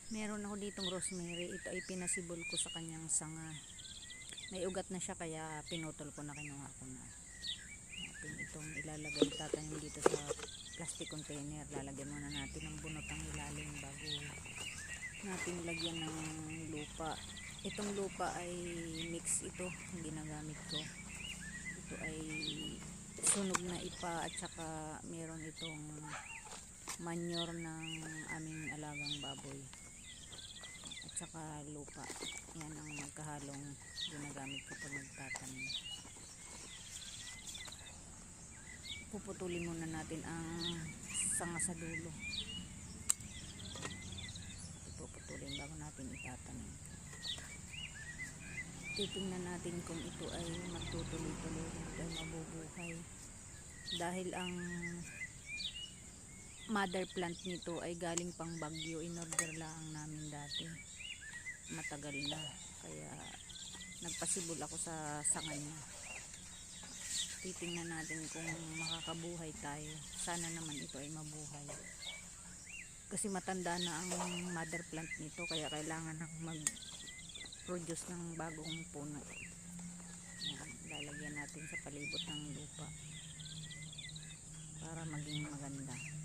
Meron ako ditong rosemary. Ito ay pinasibol ko sa kanyang sanga. May ugat na siya kaya pinutol ko na, kinuha ko na. Natin itong ilalagay, tatanim dito sa plastic container. Lalagyan muna natin ng bunot ang ilalim bago natin lagyan ng lupa. Itong lupa ay mix ito, hindi ginagamit ko. Ito ay sunog na ipa at saka meron itong manure ng aming alagang baboy at saka lupa. Yan ang magkahalong ginagamit ko pag nagtatanim. Puputulin muna natin ang sanga sa dulo. Puputulin bago natin itatanim. Titingnan natin kung ito ay magtutuloy-tuloy, ito ay mabubuhay. Dahil ang mother plant nito ay galing pang Baguio, in-order lang namin dati. Matagal na, kaya nagpasibol ako sa sanga niya. Titingnan natin kung makakabuhay tayo. Sana naman ito ay mabuhay. Kasi matanda na ang mother plant nito, kaya kailangan ng mag-produce ng bagong puno. Yan, lalagyan natin sa palibot ng lupa para maging maganda.